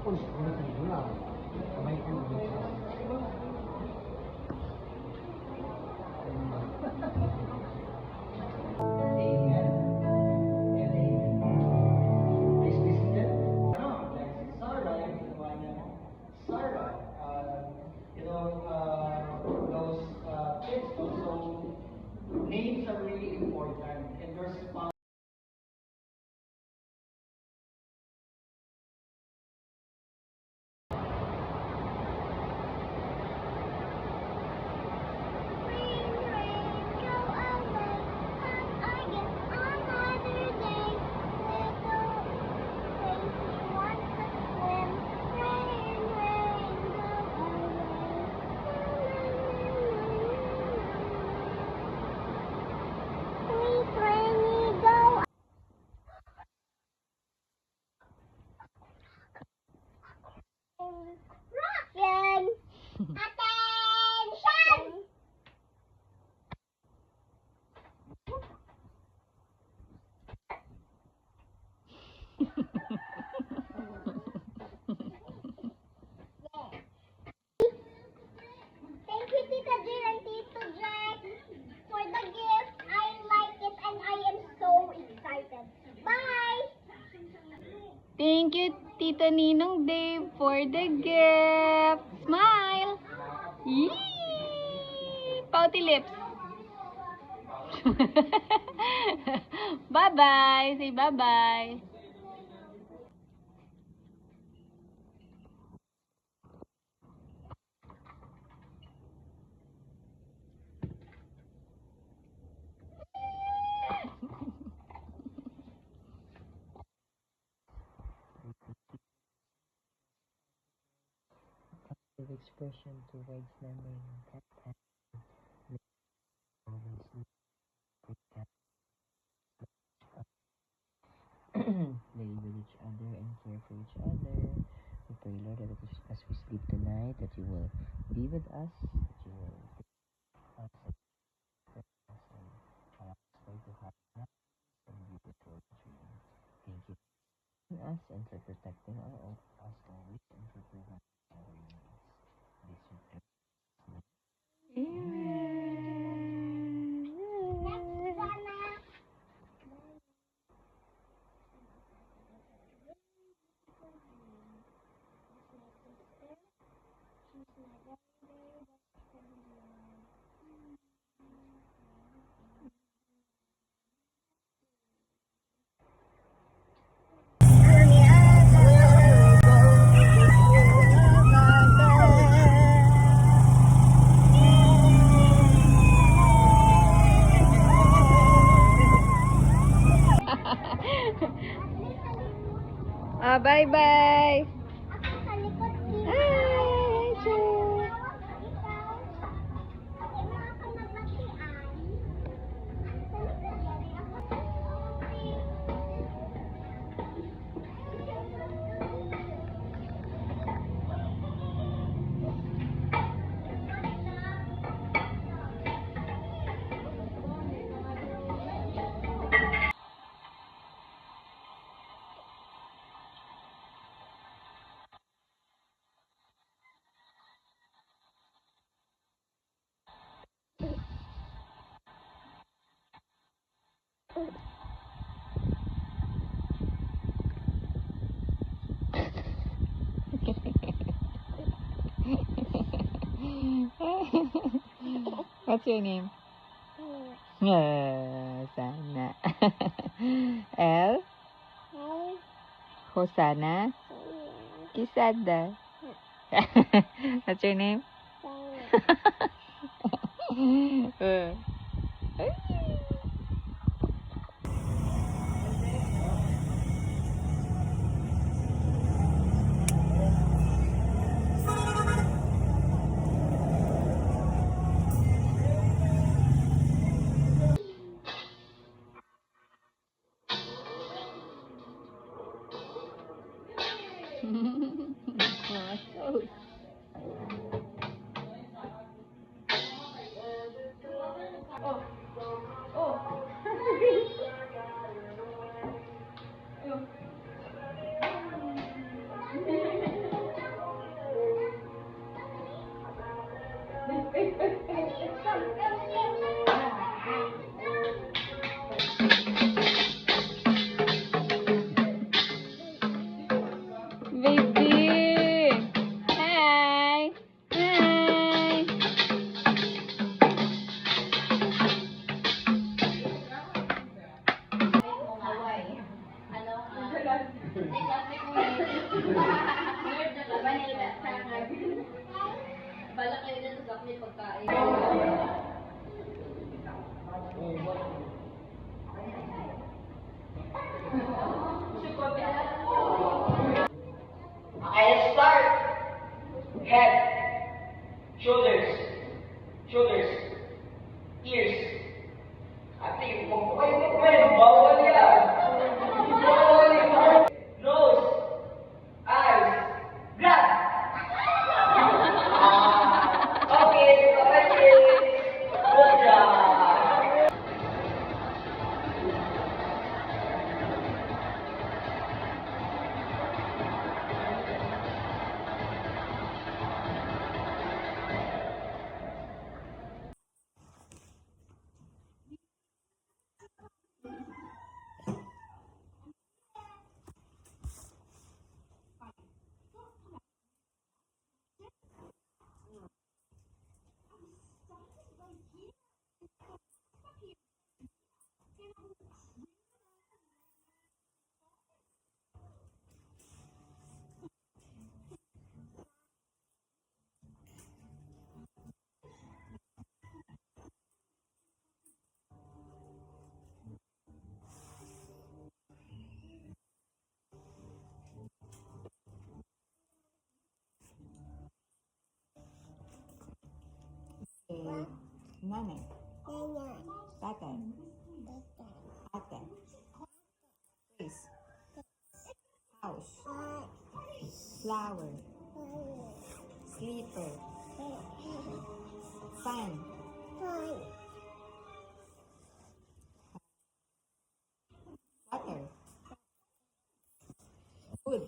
Uy, ano sa inyo lang? Kamay ko na. Amen. And amen. Please be seated. Like si Sarah, yung ginawa niya. Sarah, those kids also, names are really important. And there's Rockin'! Attention! Thank you, Tita Jill and Tito Jack, for the gift. I like it and I am so excited. Bye! Thank you, Tita Ninong Dave, for the gift. Smile! Yee! Pouty lips. Bye-bye. Say bye-bye. expression towards memory that time always play with each other and care for each other. We pray, Lord, that as we sleep tonight, that you will be with us, that you will take us and protect us and allow us Lord, to have nice and beautiful dreams. Thank you for us and for protecting us always and for providing our needs. This we pray. Bye-bye. Ako sa likod dito. Hi, Joe. Ikaw, wala ka magbatian. Sa likod dali ako. What's your name? Sana. L? Hosanna? Kisada. What's your name? Balak kayo dyan sa gapli pagkain. Okay, let's start. Head, shoulders, ears. Ate, bawal yan. Bawal yan. Nose, eyes, blood. Okay, bye-bye. Good job. Nanay. Tatay. Ate. Face. House. Flower. Sleeper. Fan. Water. Food.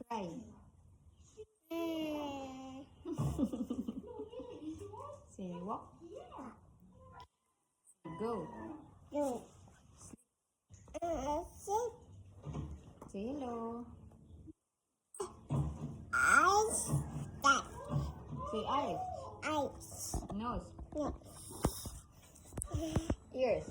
Cry. Say walk. Say go. Say hello. Say eyes. Nose. Ears.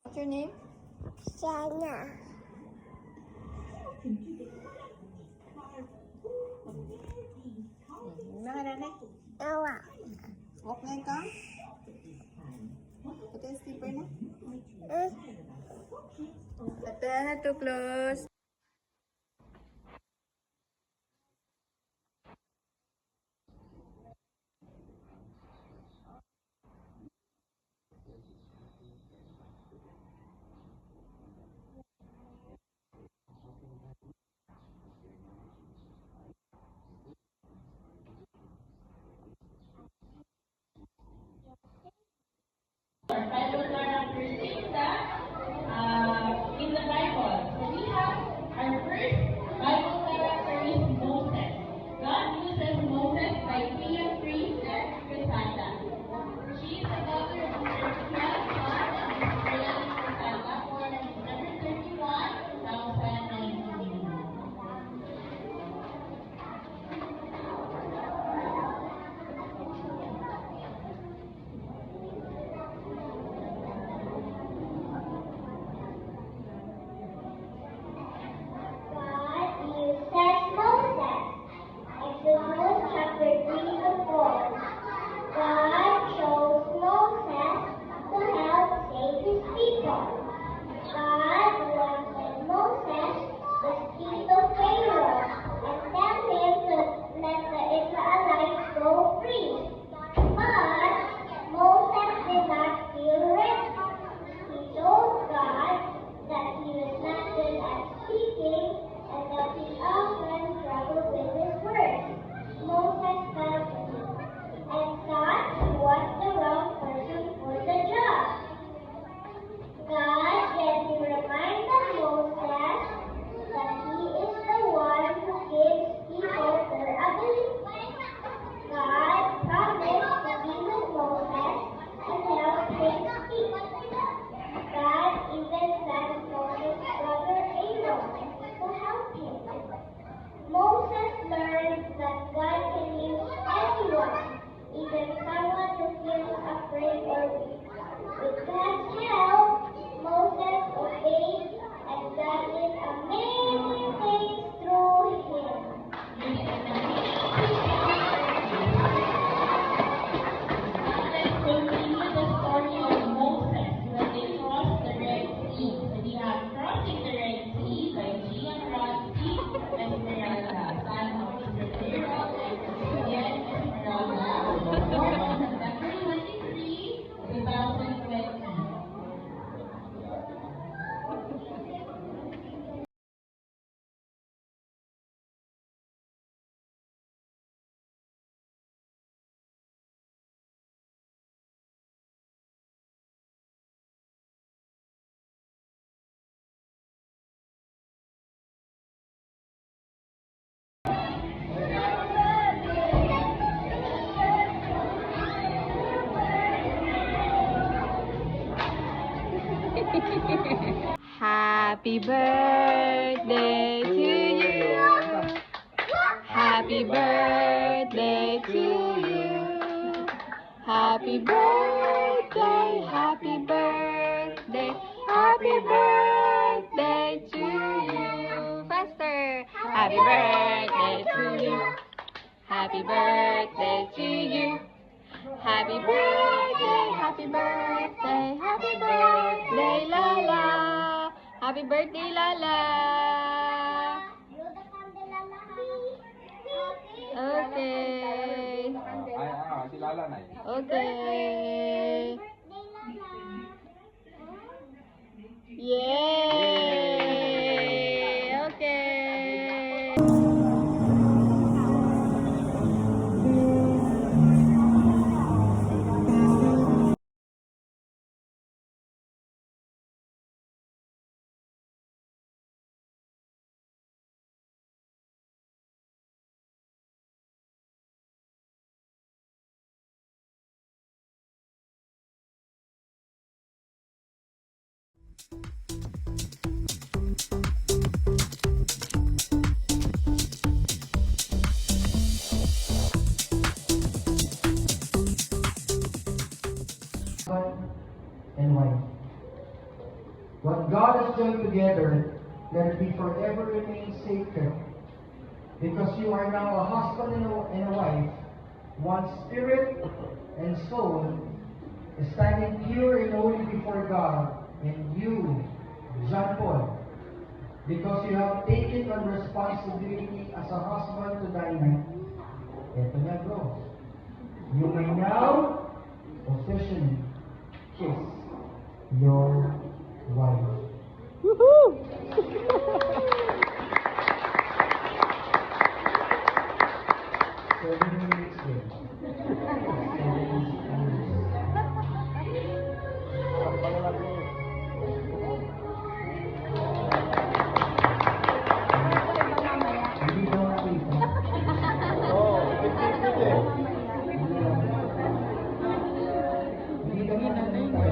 What's your name? Gimana nanay? Walk na ikaw? Ito yung slipper na? Ito na to close. In the Bible, we have Happy birthday to you. Happy birthday to you. Happy birthday, happy birthday, happy birthday to you. Faster. Happy birthday to you. Happy birthday to you. Happy birthday, happy birthday, happy birthday, Lala. Happy birthday, Lala. Blow the candle, Lala. Okay. Si Lala na Okay. Birthday, Lala. Yay! Okay. And wife. What God has joined together, let it be forever remain sacred, because you are now a husband and a wife, one spirit and soul, standing pure and holy before God, and you, John Paul, because you have taken on responsibility as a husband to Dinah. Eto na, bro. You may now officially kiss your wife. Woohoo! 7 minutes there. 7 minutes. Hindi daw nakita. Hindi daw nakita.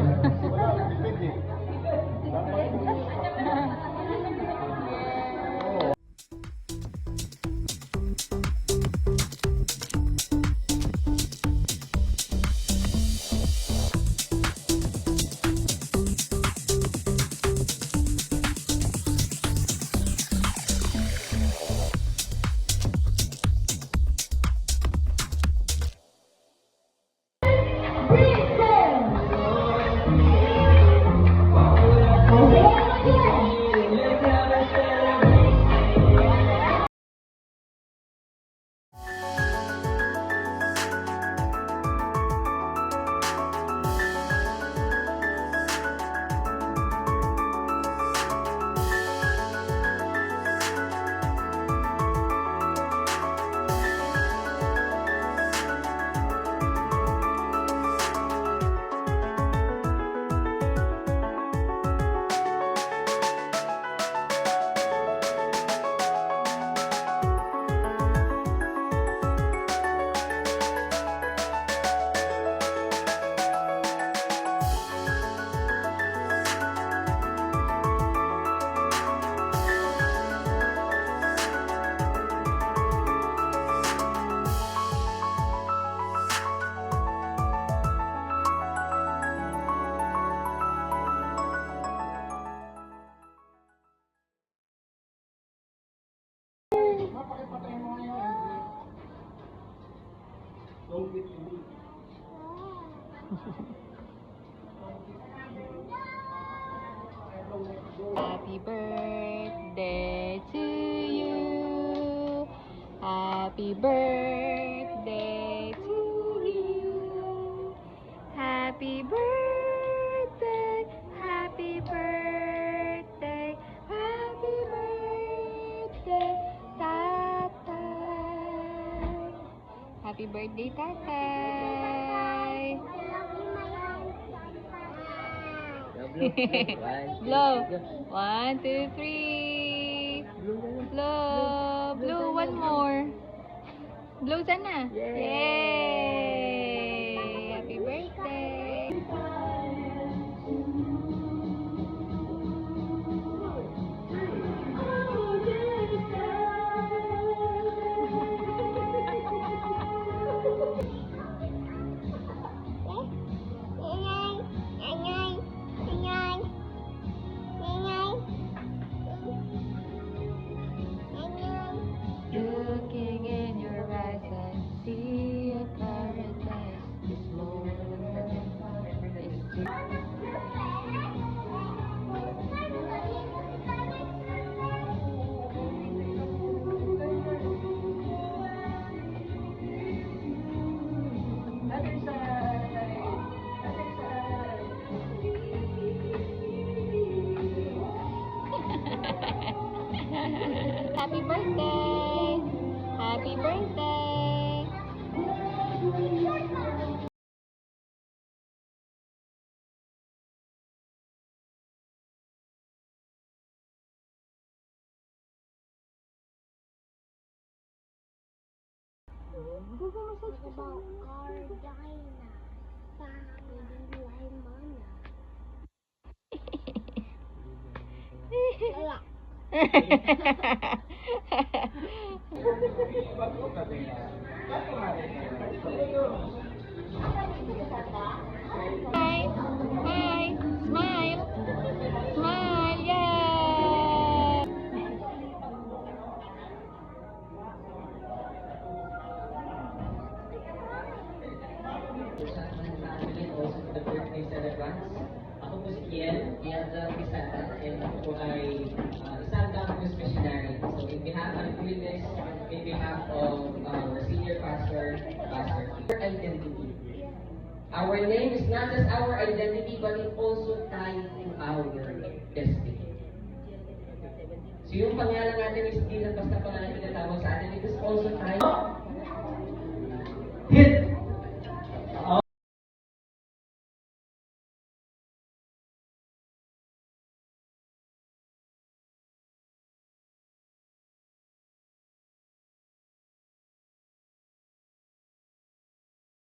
Happy birthday to you. Happy birthday to you. Happy birthday. Happy birthday. Happy birthday, Tatay. Happy birthday, Tatay. I love you, my Blow. 1, 2, 3. Blow. Blow. One more. Blow sana. Yay! Happy birthday. birthday! Happy birthday! About Gardina. Hi! Hi! Smile! Smile! Yay! Family also to the birthday celebrants. Ako po si Kiel Pisata, and ako po ay isang campus missionary. So in behalf, I'm doing this in behalf of the senior pastor, Pastor Kiel. Identity. Our name is not just our identity, but it also tied to our destiny. So yung pangalan natin is hindi lang basta pangalan.